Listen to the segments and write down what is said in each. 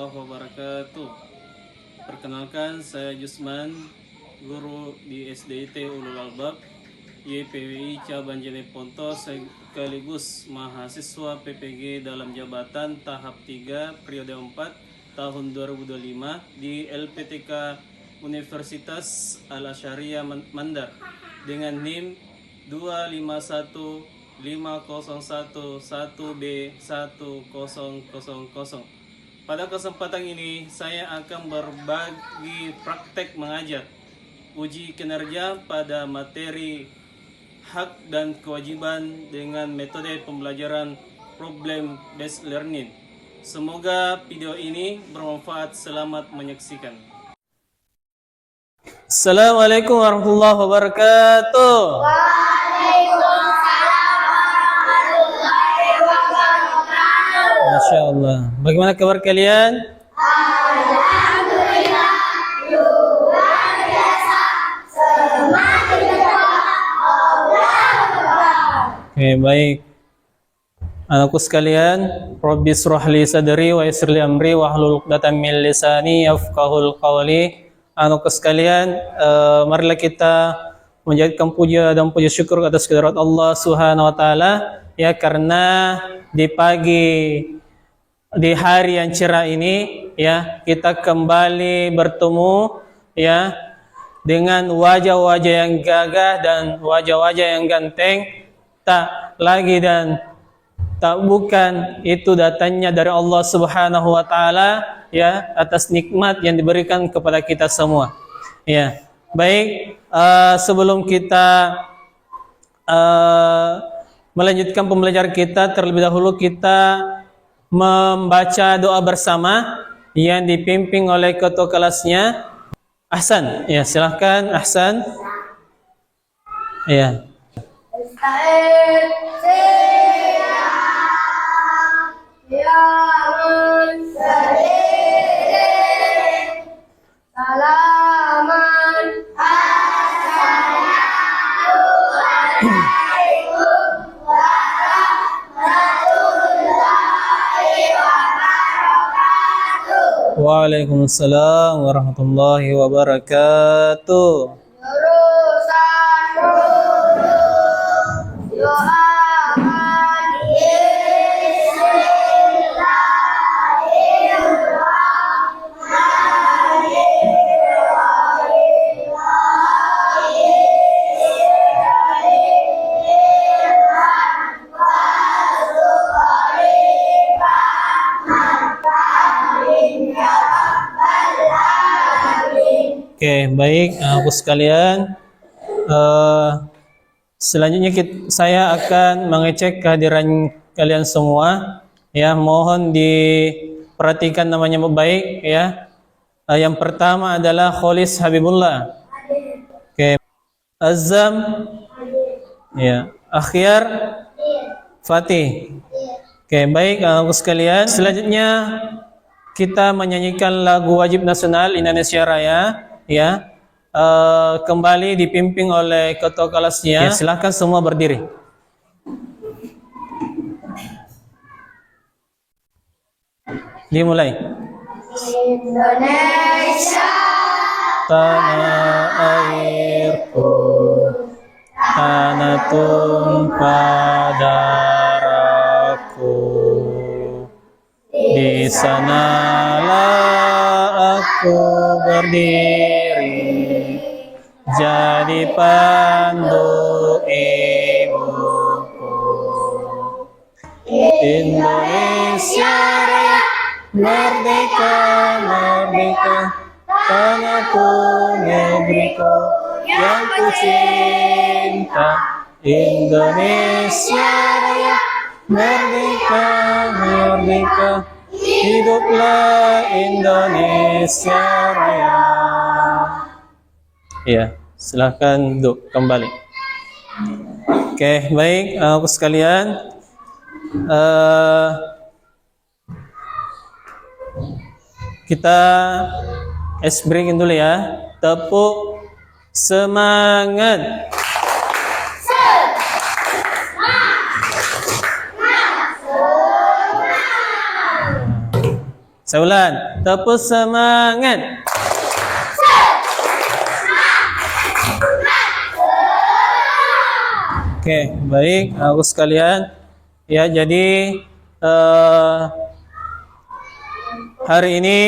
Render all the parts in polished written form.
warahmatullahi wabarakatuh. Perkenalkan, saya Jusman, guru di SDIT Ulul Albab, YPWI Cabang Jeneponto, sekaligus mahasiswa PPG dalam jabatan tahap 3 periode 4 tahun 2025 di LPTK Universitas Al-Asyariah Mandar dengan NIM 2515011B1000. Pada kesempatan ini saya akan berbagi praktek mengajar uji kinerja pada materi hak dan kewajiban dengan metode pembelajaran problem based learning. Semoga video ini bermanfaat. Selamat menyaksikan. Assalamualaikum warahmatullahi wabarakatuh. Masya Allah. Bagaimana kabar kalian? Alhamdulillah, luar biasa, semakin dekat Allah. Oke, baik. Anakku sekalian, Rabbi shrah li sadri wa yassir li amri wahlul 'uqdatam min lisani yafqahul qawli. Anakku sekalian, marilah kita menjadikan puja dan puji syukur atas kehadirat Allah Subhanahu wa taala, ya, karena di hari yang cerah ini, ya, kita kembali bertemu, ya, dengan wajah-wajah yang gagah dan wajah-wajah yang ganteng, tak lagi dan tak bukan itu datangnya dari Allah Subhanahu wa taala, ya, atas nikmat yang diberikan kepada kita semua. Ya. Baik, sebelum kita melanjutkan pembelajaran kita, terlebih dahulu kita membaca doa bersama yang dipimpin oleh ketua kelasnya Ahsan. Ya, silahkan Ahsan. Ya. Waalaikumsalam warahmatullahi wabarakatuh. Urusan dulu, doakan Oke, baik, aku sekalian. Selanjutnya saya akan mengecek kehadiran kalian semua. Ya, mohon diperhatikan namanya baik, ya. Yang pertama adalah Kholis Habibullah. Oke, Azam. Ya, Akhyar. Fatih. Oke, baik, aku sekalian. Selanjutnya kita menyanyikan lagu wajib nasional Indonesia Raya, ya. Kembali dipimpin oleh ketua kelasnya. Ya, silahkan semua berdiri. Dimulai. Indonesia, Tanah airku, tanah tumpah darahku, di sanalah aku berdiri, jadi pandu ibuku. Indonesia Raya, merdeka, merdeka, tanahku, negeriku yang ku cinta. Indonesia Raya, merdeka, merdeka, hiduplah Indonesia Raya. Ya, silahkan duduk kembali. Oke, baik, aku sekalian. Kita breaking dulu ya. Tepuk semangat. Saya ulang, tepuk semangat. Oke, baik, aku sekalian. Ya, jadi hari ini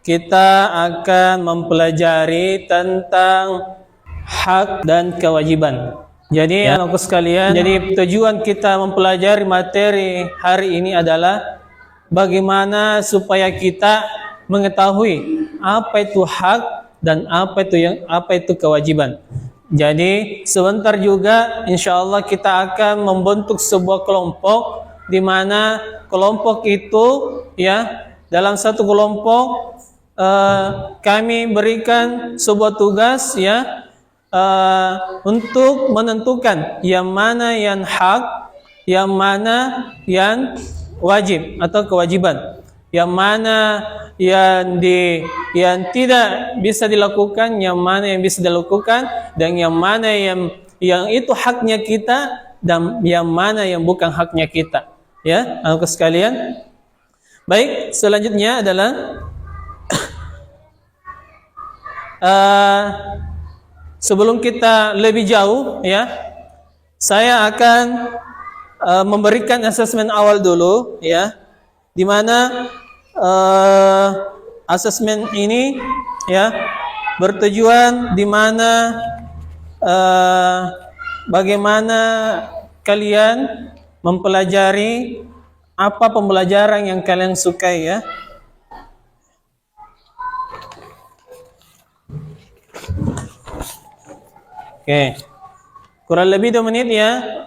kita akan mempelajari tentang hak dan kewajiban. Jadi anakku sekalian, jadi tujuan kita mempelajari materi hari ini adalah bagaimana supaya kita mengetahui apa itu hak dan apa itu kewajiban. Jadi sebentar juga insya Allah kita akan membentuk sebuah kelompok di mana kelompok itu ya dalam satu kelompok kami berikan sebuah tugas ya untuk menentukan yang mana yang hak, yang mana yang wajib atau kewajiban, yang mana yang tidak bisa dilakukan, yang mana yang bisa dilakukan, dan yang mana yang itu haknya kita dan yang mana yang bukan haknya kita. Ya, anak sekalian. Baik, selanjutnya adalah sebelum kita lebih jauh ya, saya akan memberikan asesmen awal dulu ya, di mana asesmen ini ya bertujuan di mana bagaimana kalian mempelajari apa pembelajaran yang kalian sukai ya. Oke, kurang lebih 2 menit ya.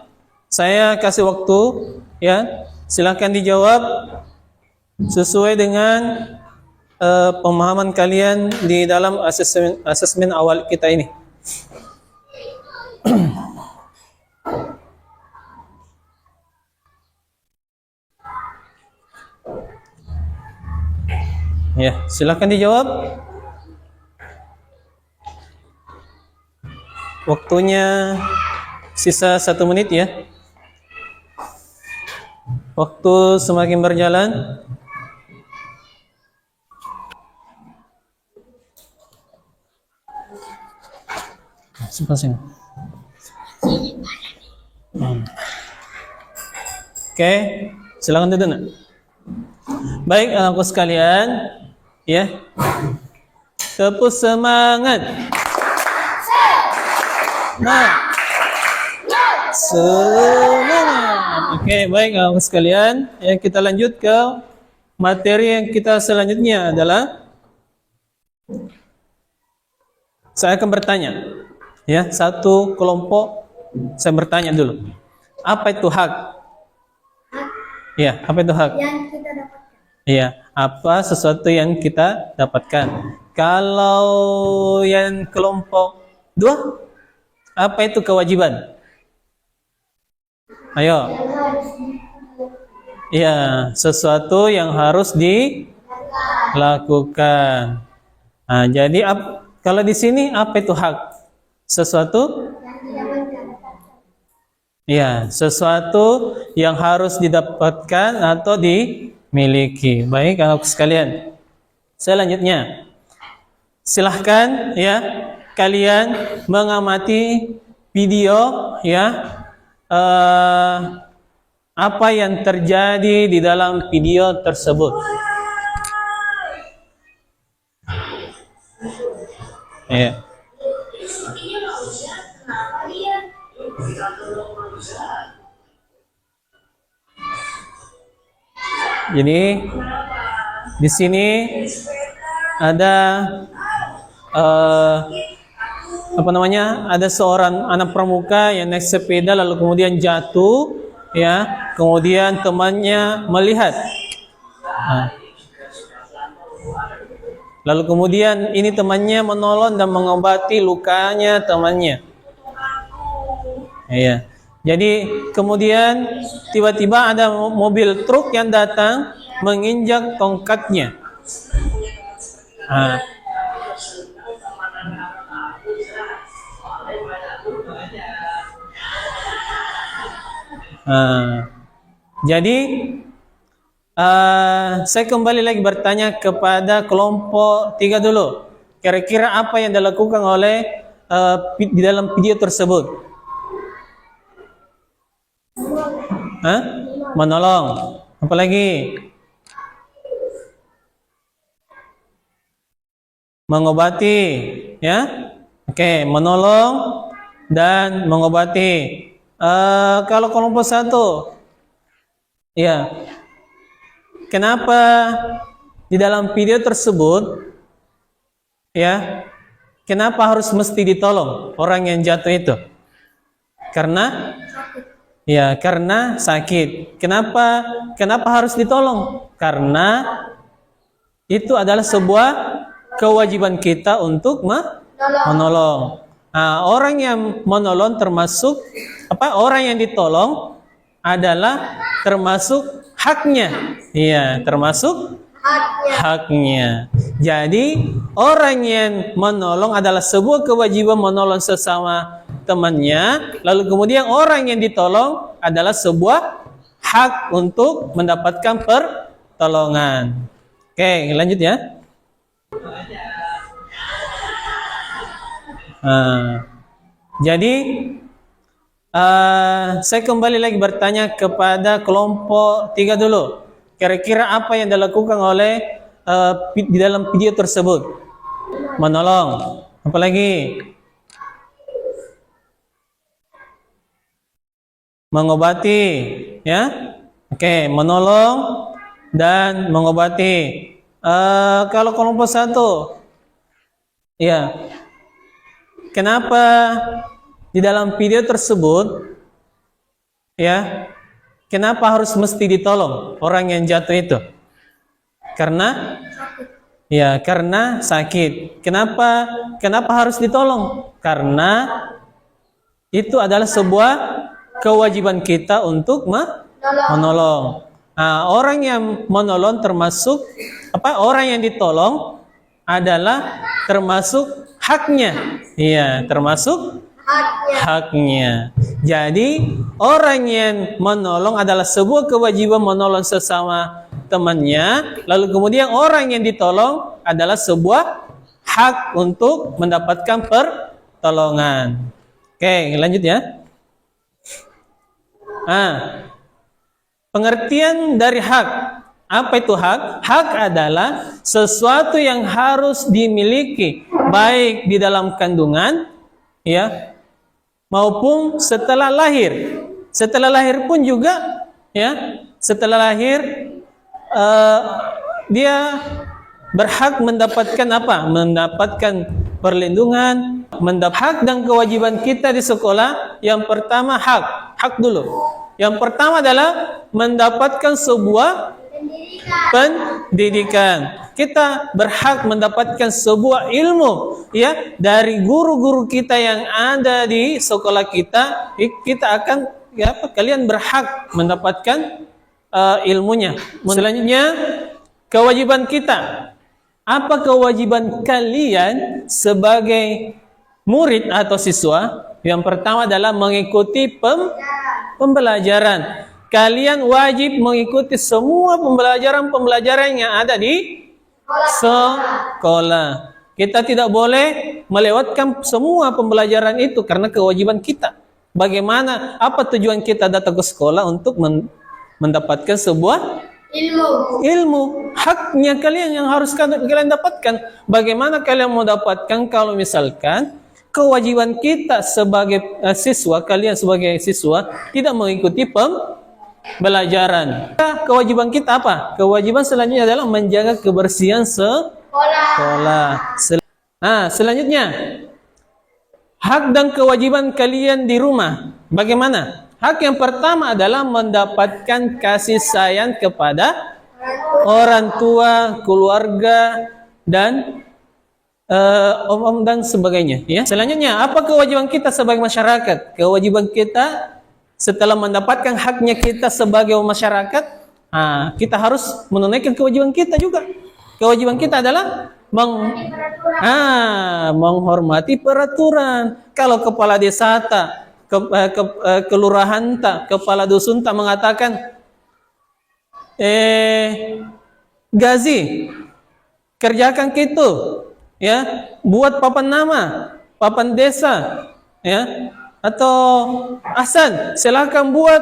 Saya kasih waktu ya. Silakan dijawab sesuai dengan pemahaman kalian di dalam asesmen awal kita ini. Ya, silakan dijawab. Waktunya sisa 1 menit ya. Waktu semakin berjalan. Oke, silakan duduk nak. Baik anakku sekalian, ya. Tepuk semangat. Nah, semangat. Oke, baik anakku sekalian, ya kita lanjut ke materi yang kita selanjutnya adalah saya akan bertanya. Ya, satu kelompok saya bertanya dulu. Apa itu hak? Ya, apa itu hak? Yang kita dapatkan. Iya, apa sesuatu yang kita dapatkan? Kalau yang kelompok 2, apa itu kewajiban? Ayo. Iya, sesuatu yang harus dilakukan. Nah, jadi kalau di sini apa itu hak? Sesuatu? Ya, sesuatu yang harus didapatkan atau dimiliki. Baik, anak sekalian. Selanjutnya, silahkan ya kalian mengamati video ya apa yang terjadi di dalam video tersebut. Ya. Jadi di sini ada apa namanya? Ada seorang anak pramuka yang naik sepeda lalu kemudian jatuh, ya. Kemudian temannya melihat. Nah. Lalu kemudian ini temannya menolong dan mengobati lukanya temannya. Iya. Jadi kemudian tiba-tiba ada mobil truk yang datang menginjak tongkatnya. Nah. Jadi Saya kembali lagi bertanya kepada kelompok 3 dulu. Kira-kira apa yang dilakukan oleh di dalam video tersebut? Hah? Menolong. Apa lagi? Mengobati, ya? Oke, menolong dan mengobati. Kalau kelompok 1, ya. Kenapa di dalam video tersebut, ya? Kenapa harus mesti ditolong orang yang jatuh itu? Karena karena sakit. Kenapa harus ditolong? Karena itu adalah sebuah kewajiban kita untuk menolong. Nah, orang yang menolong termasuk orang yang ditolong adalah termasuk haknya. Iya, termasuk haknya. Jadi, orang yang menolong adalah sebuah kewajiban menolong sesama temannya, lalu kemudian orang yang ditolong adalah sebuah hak untuk mendapatkan pertolongan. Oke, lanjut ya. Jadi saya kembali lagi bertanya kepada kelompok 3 dulu. Kira-kira apa yang dilakukan oleh di dalam video tersebut? Menolong. Apa lagi? Mengobati, ya? Oke, menolong dan mengobati. Kalau kelompok 1, ya. Kenapa di dalam video tersebut, ya, kenapa harus mesti ditolong orang yang jatuh itu? Karena sakit. Kenapa harus ditolong? Karena itu adalah sebuah kewajiban kita untuk menolong. Nah, orang yang menolong termasuk orang yang ditolong adalah termasuk haknya. Iya, termasuk haknya. Jadi, orang yang menolong adalah sebuah kewajiban menolong sesama temannya, lalu kemudian orang yang ditolong adalah sebuah hak untuk mendapatkan pertolongan. Oke, lanjut ya. Pengertian dari hak. Apa itu hak? Hak adalah sesuatu yang harus dimiliki baik di dalam kandungan, ya, maupun setelah lahir. Setelah lahir pun juga, ya, setelah lahir dia berhak mendapatkan apa? Mendapatkan perlindungan, hak dan kewajiban kita di sekolah. Yang pertama hak dulu. Yang pertama adalah mendapatkan sebuah pendidikan. Kita berhak mendapatkan sebuah ilmu, ya, dari guru-guru kita yang ada di sekolah kita. Kita akan, ya, kalian berhak mendapatkan ilmunya. Selanjutnya, kewajiban kita. Apa kewajiban kalian sebagai murid atau siswa? Yang pertama adalah mengikuti pembelajaran. Kalian wajib mengikuti semua pembelajaran yang ada di sekolah. Kita tidak boleh melewatkan semua pembelajaran itu karena kewajiban kita. Bagaimana? Apa tujuan kita datang ke sekolah? Untuk mendapatkan sebuah ilmu. Haknya kalian yang harus kalian dapatkan. Bagaimana kalian mau dapatkan kalau misalkan kewajiban kita sebagai siswa, kalian sebagai siswa tidak mengikuti pembelajaran. Kewajiban kita apa? Kewajiban selanjutnya adalah menjaga kebersihan sekolah. Selanjutnya, hak dan kewajiban kalian di rumah. Bagaimana? Hak yang pertama adalah mendapatkan kasih sayang kepada orang tua, keluarga, dan om dan sebagainya. Ya. Selanjutnya, apa kewajiban kita sebagai masyarakat? Kewajiban kita setelah mendapatkan haknya kita sebagai masyarakat, kita harus menunaikan kewajiban kita juga. Kewajiban kita adalah menghormati peraturan. Kalau kepala desa kelurahan kepala dusun mengatakan gazi, kerjakan itu, ya, buat papan nama, papan desa, ya, atau Hasan, silakan buat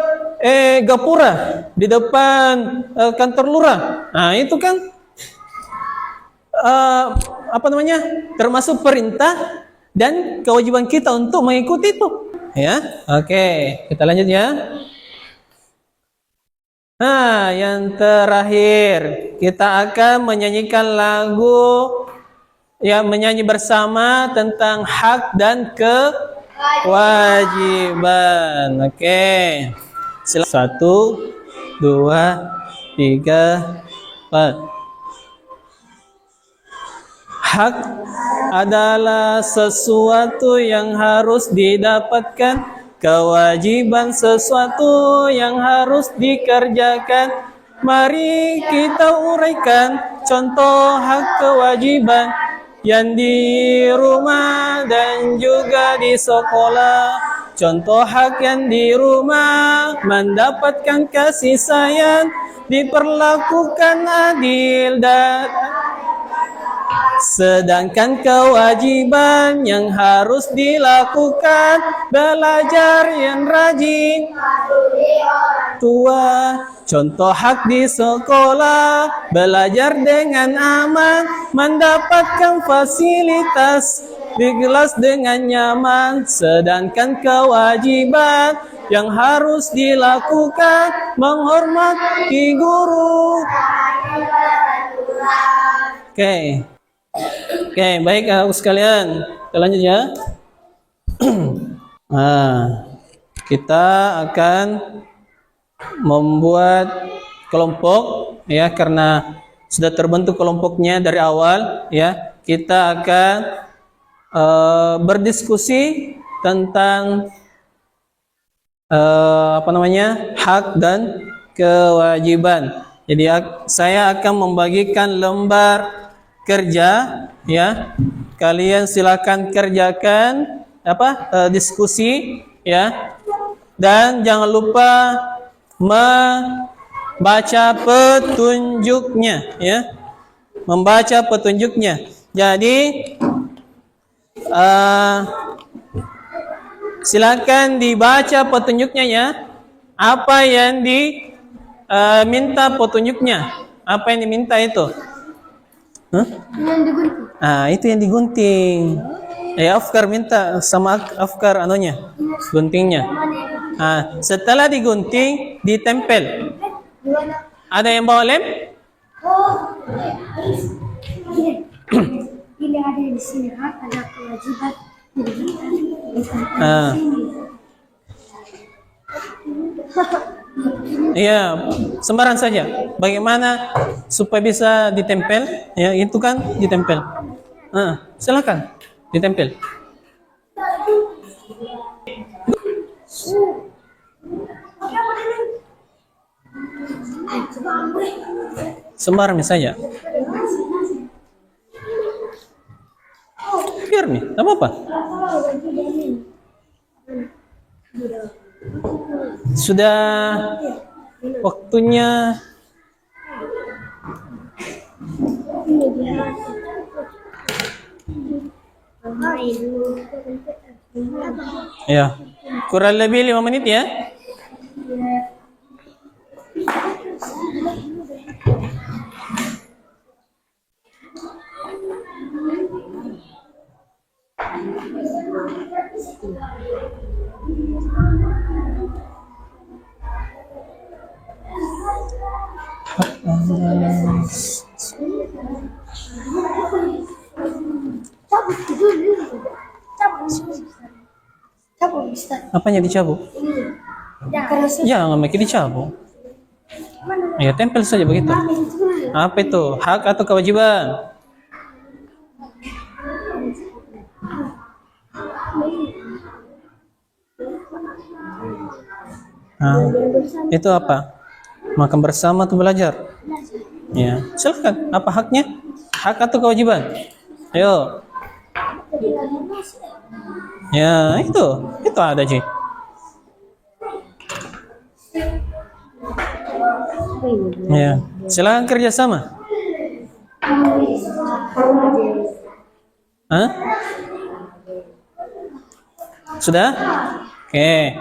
gapura di depan kantor lurah. Nah, itu kan apa namanya? Termasuk perintah dan kewajiban kita untuk mengikuti itu, ya. Oke, kita lanjut ya. Nah, yang terakhir kita akan menyanyikan lagu, ya, menyanyi bersama tentang hak dan kewajiban. Oke, silakan. 1, 2, 3, 4. Hak adalah sesuatu yang harus didapatkan, kewajiban sesuatu yang harus dikerjakan. Mari kita uraikan contoh hak kewajiban yang di rumah dan juga di sekolah. Contoh hak yang di rumah mendapatkan kasih sayang, diperlakukan adil dan sedangkan kewajiban yang harus dilakukan, belajar yang rajin, tua. Contoh hak di sekolah, belajar dengan aman, mendapatkan fasilitas di kelas dengan nyaman. Sedangkan kewajiban yang harus dilakukan, menghormati guru. Oke. Oke, baik sekalian. Kita lanjut ya. Nah, kita akan membuat kelompok, ya, karena sudah terbentuk kelompoknya dari awal, ya. Kita akan berdiskusi tentang apa namanya? Hak dan kewajiban. Jadi saya akan membagikan lembar kerja, ya. Kalian silakan kerjakan diskusi, ya. Dan jangan lupa membaca petunjuknya, ya. Membaca petunjuknya. Jadi silakan dibaca petunjuknya, ya. Apa yang diminta petunjuknya? Apa yang diminta itu? Yang digunting. Ah, itu yang digunting. Afkar minta sama Afkar anunya, guntingnya. Ah, setelah digunting, ditempel. Ada yang bawa lem? Oh, ini ada di sini, hak ada kewajiban. Ah. Iya, sembarang saja. Bagaimana supaya bisa ditempel? Ya, itu kan ditempel. Silakan ditempel. Sembarang saja. Biar nih, apa apa? Sudah waktunya. Ya, kurang lebih 5 menit ya. Cabut, Ustaz. Apanya dicabut? Jangan pakai dicabut. Ya, tempel saja begitu. Apa itu? Hak atau kewajiban? Itu apa? Makan bersama atau belajar? Ya, silakan. Apa haknya? Hak atau kewajiban? Ayo. Ya, itu ada sih. Ya, silakan kerjasama. Hah? Sudah? Oke.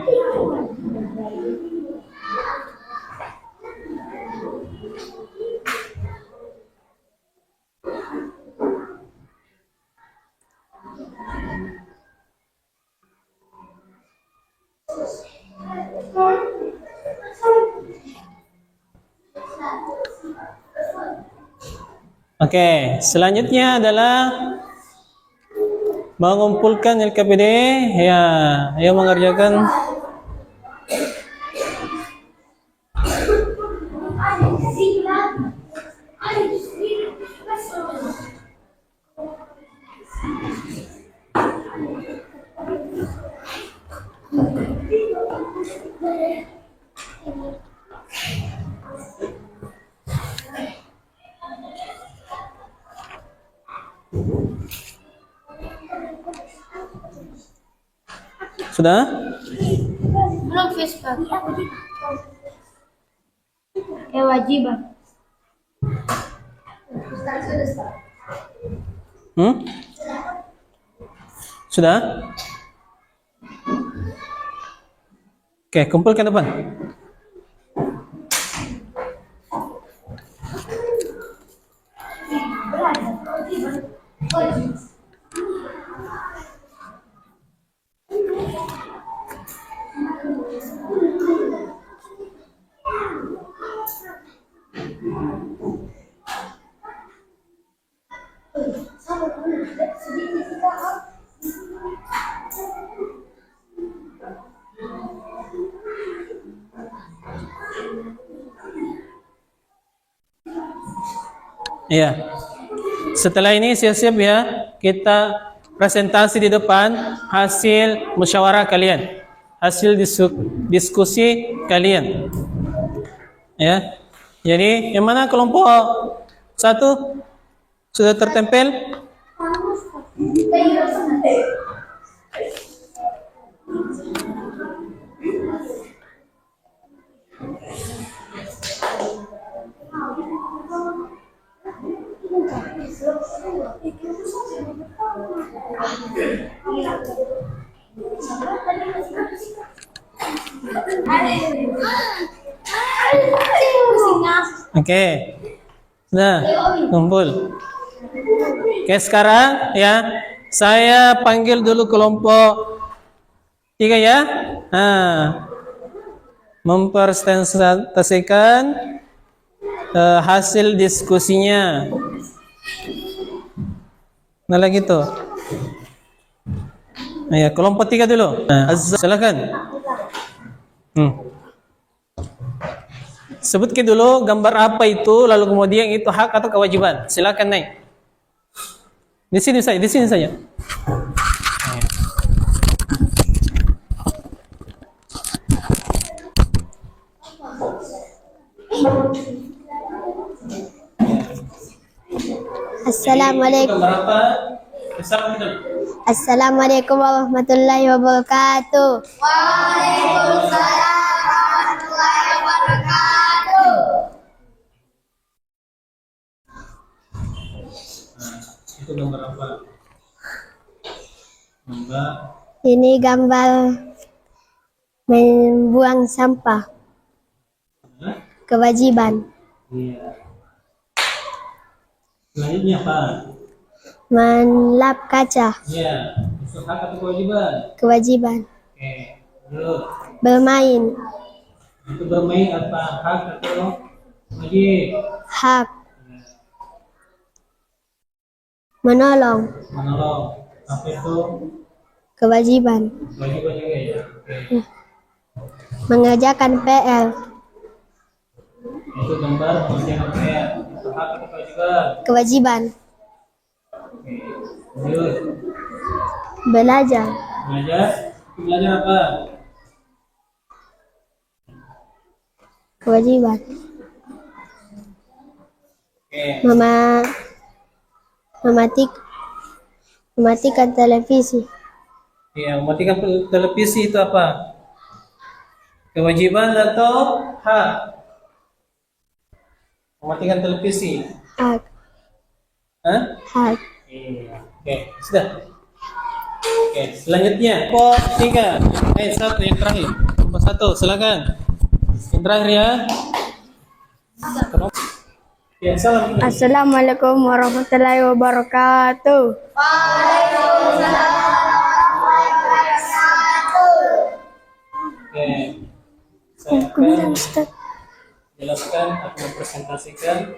Oke, selanjutnya adalah mengumpulkan LKPD. Ya, ayo mengerjakan. Sudah? Belum Vespa. Kewajiban. Sudah? Oke, kumpulkan depan. Iya. Setelah ini siap-siap ya, kita presentasi di depan hasil musyawarah kalian, hasil diskusi kalian. Ya. Jadi yang mana kelompok 1 sudah tertempel? Oke. Nah, kumpul. Oke, sekarang ya, saya panggil dulu kelompok 3 ya. Nah, mempresentasikan hasil diskusinya. Nah, lagi tuh. Nah, ya, kelompok 3 dulu. Nah, silakan. Sebutkan dulu gambar apa itu, lalu kemudian itu hak atau kewajiban. Silakan naik. Di sini saja, di sini saja. Assalamualaikum. Gambar apa? Assalamualaikum warahmatullahi wabarakatuh. Itu gambar apa? Gambar. Ini gambar membuang sampah. Kewajiban. Iya. Selanjutnya apa? Melap kaca. Iya. Itu hak atau kewajiban? Kewajiban. Oke. Dulu. Bermain. Itu bermain apa? Hak atau wajib? Hak. Menolong. Menolong. Apa itu? Kewajiban. Kewajiban juga ya. Oke. Mengerjakan PR. Itu gambar mengerjakan PR. Itu hak atau kewajiban? Kewajiban. Oke. Lanjut. Belajar. Belajar. Belajar apa? Kewajiban. Oke. Mematikan televisi. Iya, mematikan televisi itu apa? Kewajiban atau hak? Mematikan televisi. Hak. Hah? Hak. Iya. Oke, sudah. Oke, selanjutnya. Kelompok 3. Satu yang terakhir. Kelompok 1, silakan. Yang terakhir ya. Ya, salam. Assalamualaikum warahmatullahi wabarakatuh. Oke. Saya Aku bilang akan Ustaz. jelaskan atau mempresentasikan.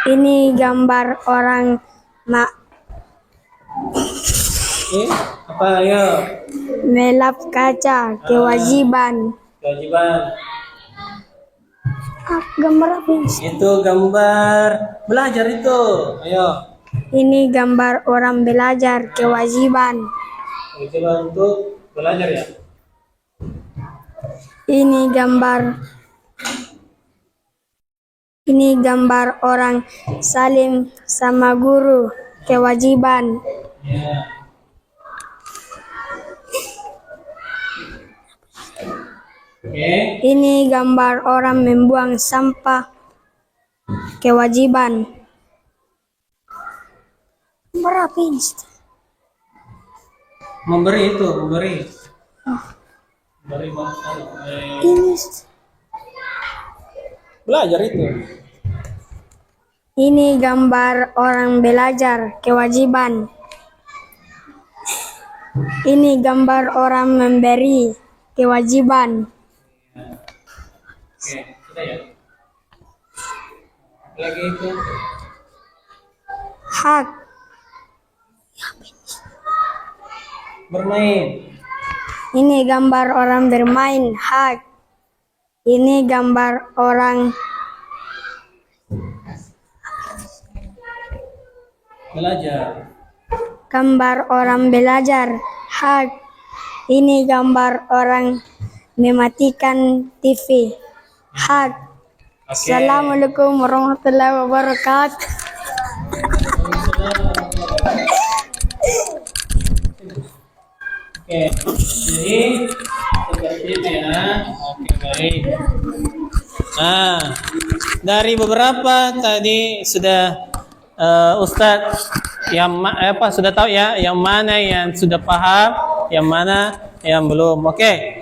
Ini gambar orang Ini apa ayo? melap kaca kewajiban. Kewajiban. Gambar apa ini? Itu gambar belajar itu. Ayo. Ini gambar orang belajar kewajiban. Kewajiban untuk belajar ya. Ini gambar orang salim sama guru kewajiban. Ya. Oke. Ini gambar orang membuang sampah kewajiban. Gambar apa ini? Memberi itu, memberi. Memberi makan. Ini, Belajar itu. ini gambar orang belajar kewajiban. Ini gambar orang memberi kewajiban. Oke, sudah ya. Lagi itu. Hak. Bermain. Ini gambar orang bermain. Hak. Ini gambar orang Belajar. belajar. Hak. Ini gambar orang mematikan TV. Hak. Oke. Assalamualaikum warahmatullahi wabarakatuh. Oke, jadi seperti itu ya. Oke, baik. Nah, dari beberapa tadi sudah Ustadz sudah tahu ya, yang mana yang sudah paham, yang mana yang belum. Oke.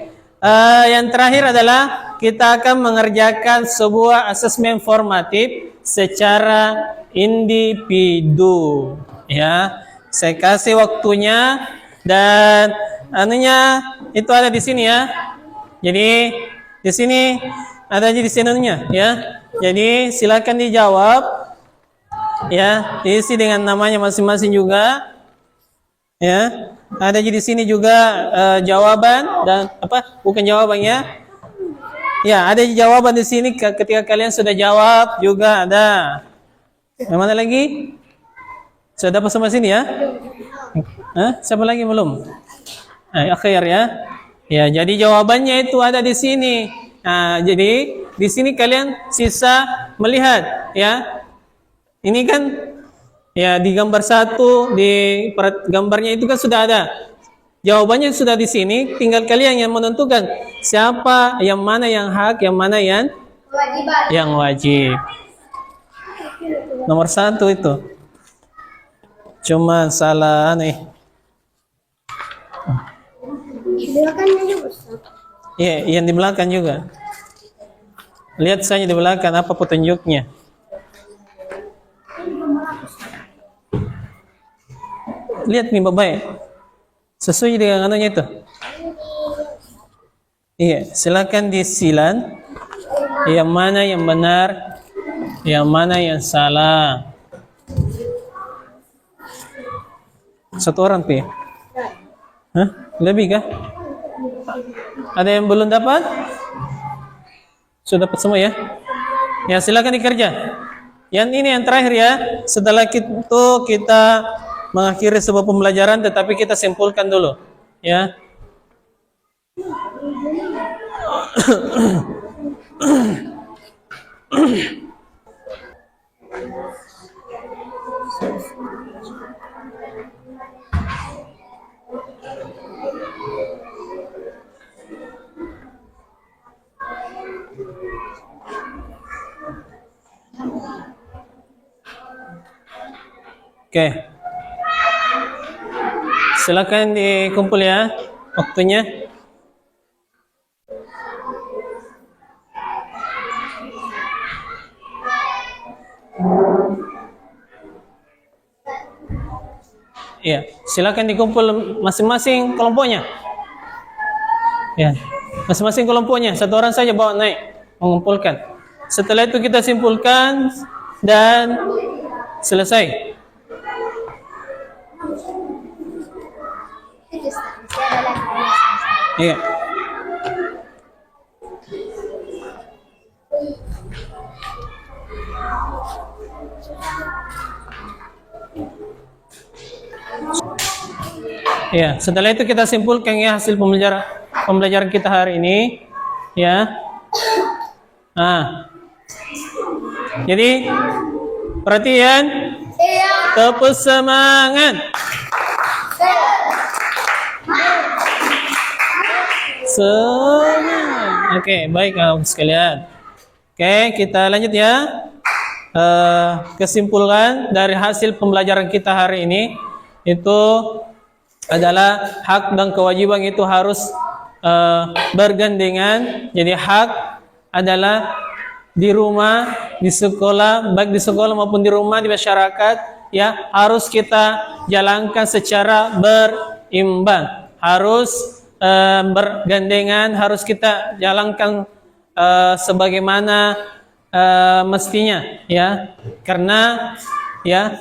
Yang terakhir adalah kita akan mengerjakan sebuah asesmen formatif secara individu. Ya, saya kasih waktunya dan anunya itu ada di sini ya. Jadi di sini ada di sininya ya. Jadi silakan dijawab ya, diisi dengan namanya masing-masing juga ya. Ada di sini juga jawaban dan bukan jawabannya ya, ada jawaban di sini ketika kalian sudah jawab juga ada. Yang mana lagi sudah dapat sama sini ya. Siapa lagi belum? Akhir ya. Ya, jadi jawabannya itu ada di sini. Nah, jadi di sini kalian sisa melihat ya. Ini kan ya di gambar 1, di gambarnya itu kan sudah ada. Jawabannya sudah di sini, tinggal kalian yang menentukan siapa, yang mana yang hak, yang mana yang wajib. Nomor 1 itu. Cuma salah nih. Iya, yang di belakang juga. Lihat saja di belakang apa petunjuknya. Lihat nih baik. Sesuai dengan anunya itu. Iya, silakan disilan. Yang mana yang benar, yang mana yang salah. Satu orang tuh ya? Hah? Lebih kah? Ada yang belum dapat? Sudah dapat semua ya? Ya silakan dikerja. Yang ini yang terakhir ya. Setelah itu kita mengakhiri sebuah pembelajaran, tetapi kita simpulkan dulu ya. Oke. Silakan dikumpul ya waktunya. Ya, silakan dikumpul masing-masing kelompoknya. Ya, masing-masing kelompoknya. Satu orang saja bawa naik mengumpulkan. Setelah itu kita simpulkan dan selesai. Iya. Ya, setelah itu kita simpulkan ya hasil pembelajaran kita hari ini, ya. Jadi perhatian, tepuk semangat. Semangat. Oke, baik kawan sekalian. Oke, kita lanjut ya. Kesimpulan dari hasil pembelajaran kita hari ini itu adalah hak dan kewajiban itu harus bergandengan. Jadi hak adalah di rumah, di sekolah, baik di sekolah maupun di rumah, di masyarakat, ya harus kita jalankan secara berimbang, harus bergandengan, harus kita jalankan sebagaimana mestinya, ya, karena ya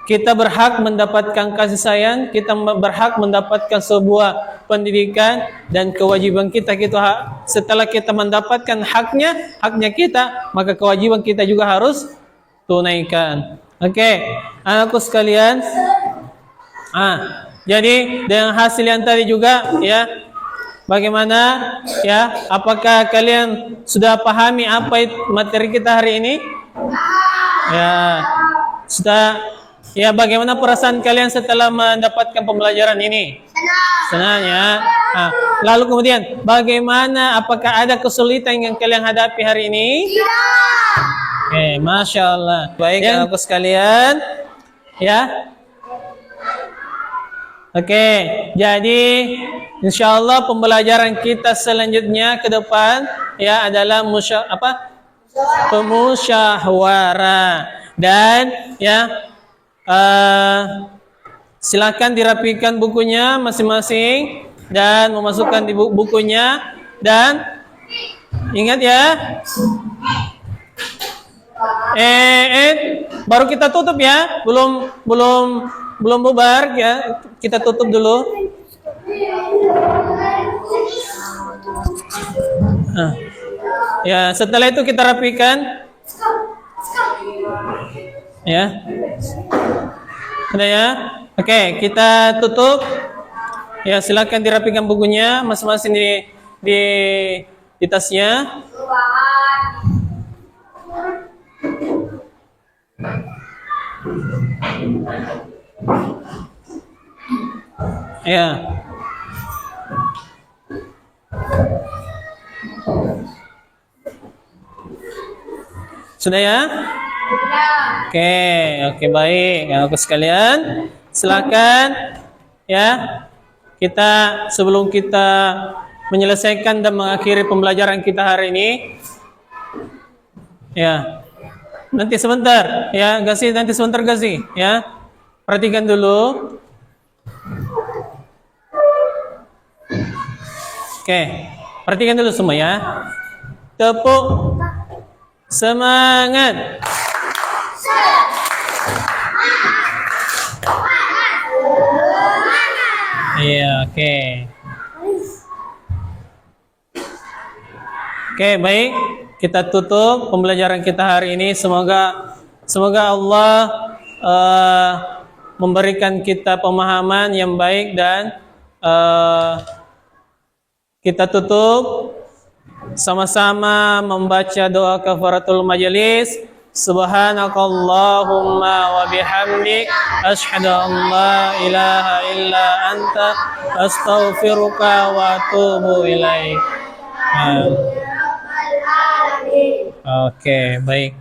kita berhak mendapatkan kasih sayang, kita berhak mendapatkan sebuah pendidikan, dan kewajiban kita setelah kita mendapatkan haknya kita, maka kewajiban kita juga harus tunaikan. Oke, anakku sekalian. Jadi dengan hasil yang tadi juga, ya, bagaimana, ya, apakah kalian sudah pahami apa itu materi kita hari ini? Ya, sudah. Ya, bagaimana perasaan kalian setelah mendapatkan pembelajaran ini? Senang ya. Lalu kemudian, bagaimana? Apakah ada kesulitan yang kalian hadapi hari ini? Tidak. Oke, Masya Allah. Baik, anakku sekalian. Ya. Oke, jadi insya Allah pembelajaran kita selanjutnya ke depan, ya, adalah pemusyawarah. Dan ya, silakan dirapikan bukunya masing-masing dan memasukkan di bukunya, dan ingat ya, baru kita tutup ya, belum bubar ya, kita tutup dulu. Ya, setelah itu kita rapikan. Ya. Sudah ya? Oke, kita tutup. Ya, silakan dirapikan bukunya masing-masing di tasnya. Ya. Sudah ya? Oke, baik. Anakku sekalian, silakan ya. Sebelum kita menyelesaikan dan mengakhiri pembelajaran kita hari ini, ya. Nanti sebentar, ya, nanti sebentar ya. Perhatikan dulu. Oke, perhatikan dulu semua ya. Tepuk semangat. Iya, oke. Oke, baik. Kita tutup pembelajaran kita hari ini. Semoga Allah memberikan kita pemahaman yang baik, dan kita tutup sama-sama membaca doa kafaratul majelis. Subhanakallahumma wa bihamdik asyhadu an la ilaha illa anta astaghfiruka wa atubu ilaik. Oke, baik.